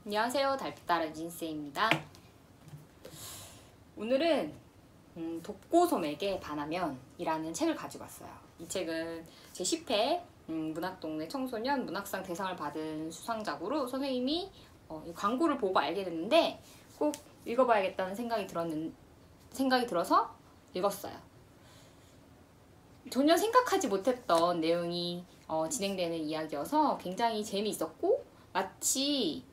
안녕하세요. 달빛다른 진쌤입니다. 오늘은 독고섬에게 반하면 이라는 책을 가지고 왔어요. 이 책은 제10회 문학동네 청소년 문학상 대상을 받은 수상작으로 선생님이 이 광고를 보고 알게 됐는데 꼭 읽어봐야겠다는 생각이 들어서 읽었어요. 전혀 생각하지 못했던 내용이 진행되는 이야기여서 굉장히 재미있었고 마치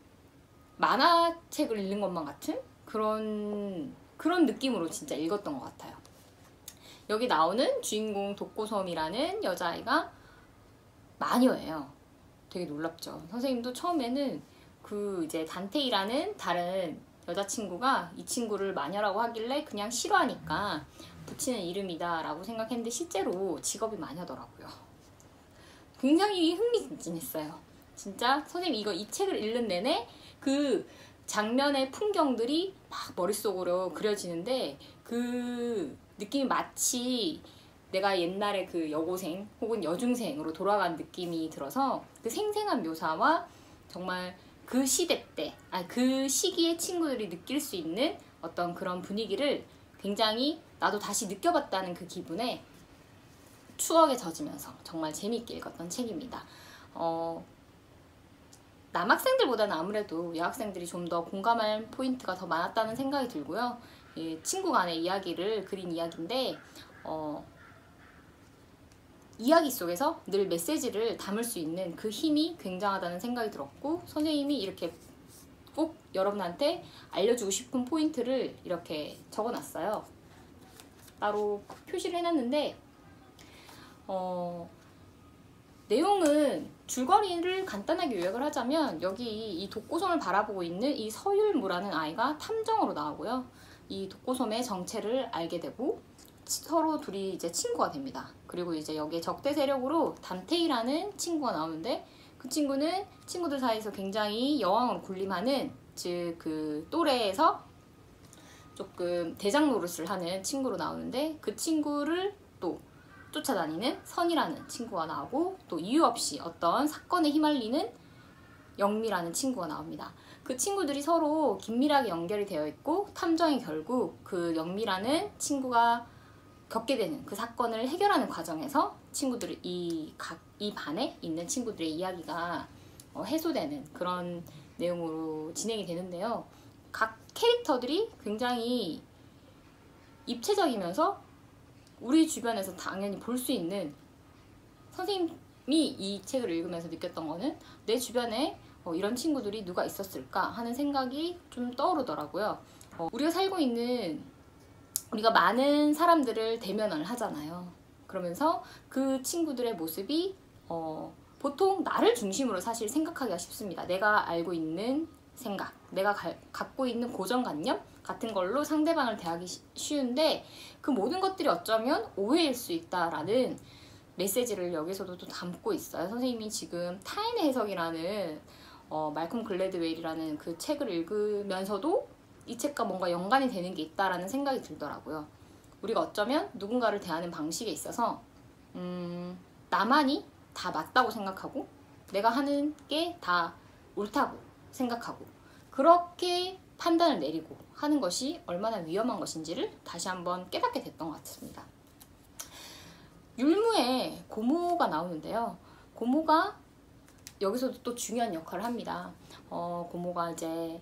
만화책을 읽는 것만 같은 그런 느낌으로 진짜 읽었던 것 같아요. 여기 나오는 주인공 독고섬이라는 여자아이가 마녀예요. 되게 놀랍죠. 선생님도 처음에는 이제 단테이라는 다른 여자친구가 이 친구를 마녀라고 하길래 그냥 싫어하니까 붙이는 이름이다 라고 생각했는데 실제로 직업이 마녀더라고요. 굉장히 흥미진진했어요. 진짜 선생님 이 책을 읽는 내내 그 장면의 풍경들이 막 머릿속으로 그려지는데 그 느낌이 마치 내가 옛날에 그 여고생 혹은 여중생으로 돌아간 느낌이 들어서 그 생생한 묘사와 정말 그 시대 때, 그 시기의 친구들이 느낄 수 있는 어떤 그런 분위기를 굉장히 나도 다시 느껴봤다는 그 기분에 추억에 젖으면서 정말 재미있게 읽었던 책입니다. 남학생들보다는 아무래도 여학생들이 좀 더 공감할 포인트가 더 많았다는 생각이 들고요. 친구 간의 이야기를 그린 이야기인데 이야기 속에서 늘 메시지를 담을 수 있는 그 힘이 굉장하다는 생각이 들었고 선생님이 이렇게 꼭 여러분한테 알려주고 싶은 포인트를 이렇게 적어놨어요. 따로 표시를 해놨는데 내용은 줄거리를 간단하게 요약을 하자면 여기 이 독고섬을 바라보고 있는 이 서율무라는 아이가 탐정으로 나오고요. 이 독고섬의 정체를 알게 되고 서로 둘이 이제 친구가 됩니다. 그리고 이제 여기에 적대 세력으로 단테이라는 친구가 나오는데 그 친구는 친구들 사이에서 굉장히 여왕으로 군림하는 즉 그 또래에서 조금 대장 노릇을 하는 친구로 나오는데 그 친구를 또 쫓아다니는 선이라는 친구가 나오고 또 이유 없이 어떤 사건에 휘말리는 영미라는 친구가 나옵니다. 그 친구들이 서로 긴밀하게 연결이 되어 있고 탐정이 결국 그 영미라는 친구가 겪게 되는 그 사건을 해결하는 과정에서 친구들이 이 반에 있는 친구들의 이야기가 해소되는 그런 내용으로 진행이 되는데요. 각 캐릭터들이 굉장히 입체적이면서 우리 주변에서 당연히 볼 수 있는 선생님이 이 책을 읽으면서 느꼈던 거는 내 주변에 이런 친구들이 누가 있었을까 하는 생각이 좀 떠오르더라고요. 우리가 많은 사람들을 대면을 하잖아요. 그러면서 그 친구들의 모습이 보통 나를 중심으로 사실 생각하기가 쉽습니다. 내가 알고 있는 생각, 내가 갖고 있는 고정관념 같은 걸로 상대방을 대하기 쉬운데 그 모든 것들이 어쩌면 오해일 수 있다라는 메시지를 여기서도 또 담고 있어요. 선생님이 지금 타인의 해석이라는 말콤 글래드웰이라는 그 책을 읽으면서도 이 책과 뭔가 연관이 되는 게 있다라는 생각이 들더라고요. 우리가 어쩌면 누군가를 대하는 방식에 있어서 나만이 다 맞다고 생각하고 내가 하는 게 다 옳다고 생각하고 그렇게 판단을 내리고 하는 것이 얼마나 위험한 것인지를 다시 한번 깨닫게 됐던 것 같습니다. 율무의 고모가 나오는데요. 고모가 여기서도 또 중요한 역할을 합니다. 고모가 이제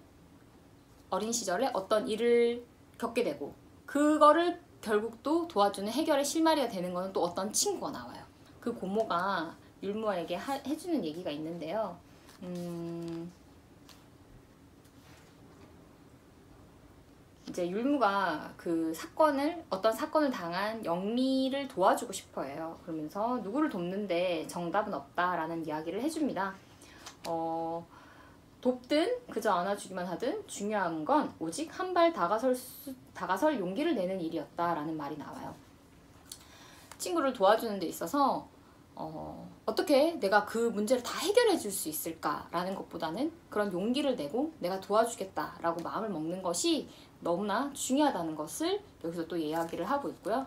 어린 시절에 어떤 일을 겪게 되고 그거를 결국 또 도와주는 해결의 실마리가 되는 거는 또 어떤 친구가 나와요. 그 고모가 율무에게 해주는 얘기가 있는데요. 이제 율무가 어떤 사건을 당한 영미를 도와주고 싶어 해요. 그러면서 누구를 돕는데 정답은 없다라는 이야기를 해줍니다. 돕든 그저 안아주기만 하든 중요한 건 오직 한 발 다가설 용기를 내는 일이었다라는 말이 나와요. 친구를 도와주는 데 있어서 어떻게 내가 그 문제를 다 해결해 줄 수 있을까라는 것보다는 그런 용기를 내고 내가 도와주겠다라고 마음을 먹는 것이 너무나 중요하다는 것을 여기서 또 이야기를 하고 있고요.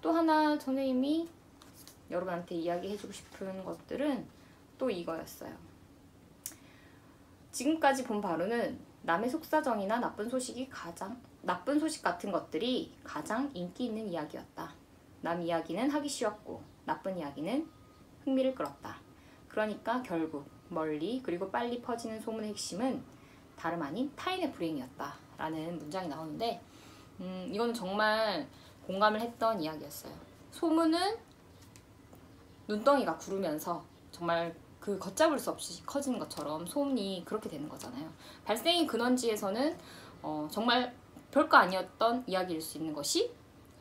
또 하나 선생님이 여러분한테 이야기해주고 싶은 것들은 또 이거였어요. 지금까지 본 바로는 남의 속사정이나 나쁜 소식 같은 것들이 가장 인기 있는 이야기였다. 남 이야기는 하기 쉬웠고 나쁜 이야기는 흥미를 끌었다. 그러니까 결국 멀리 그리고 빨리 퍼지는 소문의 핵심은 다름 아닌 타인의 불행이었다 라는 문장이 나오는데 이건 정말 공감을 했던 이야기였어요. 소문은 눈덩이가 구르면서 정말 그 걷잡을 수 없이 커지는 것처럼 소문이 그렇게 되는 거잖아요. 발생의 근원지에서는 정말 별거 아니었던 이야기일 수 있는 것이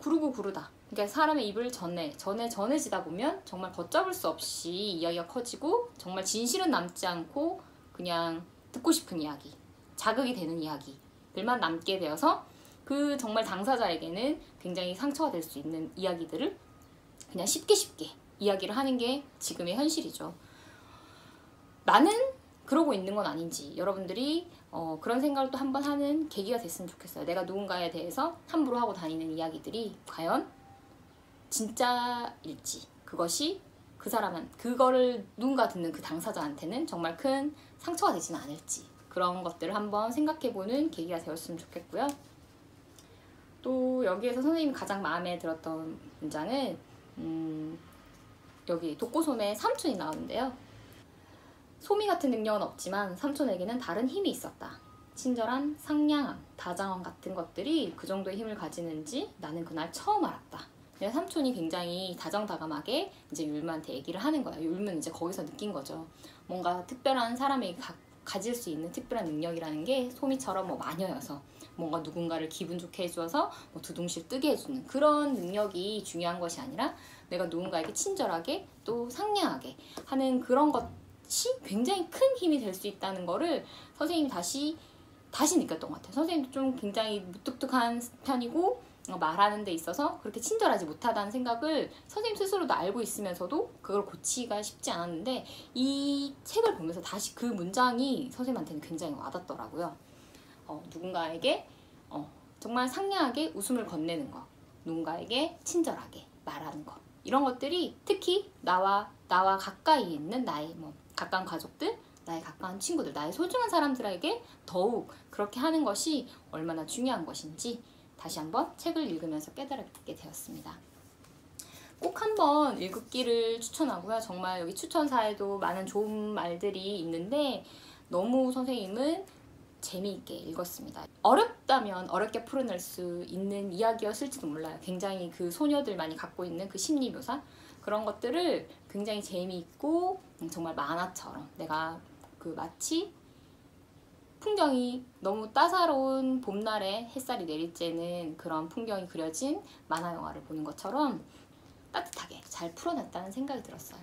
구르고 구르다. 그러니까 사람의 입을 전해지다 보면 정말 걷잡을 수 없이 이야기가 커지고 정말 진실은 남지 않고 그냥 듣고 싶은 이야기, 자극이 되는 이야기들만 남게 되어서 그 정말 당사자에게는 굉장히 상처가 될 수 있는 이야기들을 그냥 쉽게 이야기를 하는 게 지금의 현실이죠. 나는 그러고 있는 건 아닌지 여러분들이 그런 생각을 또 한번 하는 계기가 됐으면 좋겠어요. 내가 누군가에 대해서 함부로 하고 다니는 이야기들이 과연 진짜일지, 그것이 그거를 누군가 듣는 그 당사자한테는 정말 큰 상처가 되지는 않을지, 그런 것들을 한번 생각해보는 계기가 되었으면 좋겠고요. 또 여기에서 선생님이 가장 마음에 들었던 문장은 여기 독고솜의 삼촌이 나오는데요. 소미 같은 능력은 없지만 삼촌에게는 다른 힘이 있었다. 친절한 상냥함, 다정함 같은 것들이 그 정도의 힘을 가지는지 나는 그날 처음 알았다. 내 삼촌이 굉장히 다정다감하게 이제 율무한테 얘기를 하는 거야. 율무는 이제 거기서 느낀 거죠. 뭔가 특별한 사람에게 가질 수 있는 특별한 능력이라는 게 소미처럼 뭐 마녀여서 뭔가 누군가를 기분 좋게 해주어서 뭐 두둥실 뜨게 해주는 그런 능력이 중요한 것이 아니라 내가 누군가에게 친절하게 또 상냥하게 하는 그런 것이 굉장히 큰 힘이 될 수 있다는 거를 선생님이 다시 느꼈던 것 같아요. 선생님도 좀 굉장히 무뚝뚝한 편이고 말하는 데 있어서 그렇게 친절하지 못하다는 생각을 선생님 스스로도 알고 있으면서도 그걸 고치기가 쉽지 않았는데 이 책을 보면서 다시 그 문장이 선생님한테는 굉장히 와닿더라고요. 누군가에게 정말 상냥하게 웃음을 건네는 거, 누군가에게 친절하게 말하는 거, 이런 것들이 특히 나와 가까이 있는 나의 가까운 가족들, 나의 가까운 친구들, 나의 소중한 사람들에게 더욱 그렇게 하는 것이 얼마나 중요한 것인지 다시 한번 책을 읽으면서 깨달게 되었습니다. 꼭 한번 읽기를 추천하고요. 정말 여기 추천사에도 많은 좋은 말들이 있는데 너무 선생님은 재미있게 읽었습니다. 어렵다면 어렵게 풀어낼 수 있는 이야기였을지도 몰라요. 굉장히 그 소녀들만이 갖고 있는 그 심리 묘사, 그런 것들을 굉장히 재미있고 정말 만화처럼 내가 마치 풍경이 너무 따사로운 봄날에 햇살이 내릴 때는 그런 풍경이 그려진 만화 영화를 보는 것처럼 따뜻하게 잘 풀어냈다는 생각이 들었어요.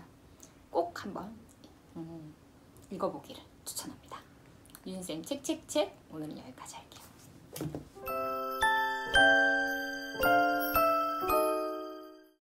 꼭 한번 읽어보기를 추천합니다. 유진쌤 책책책 오늘은 여기까지 할게요.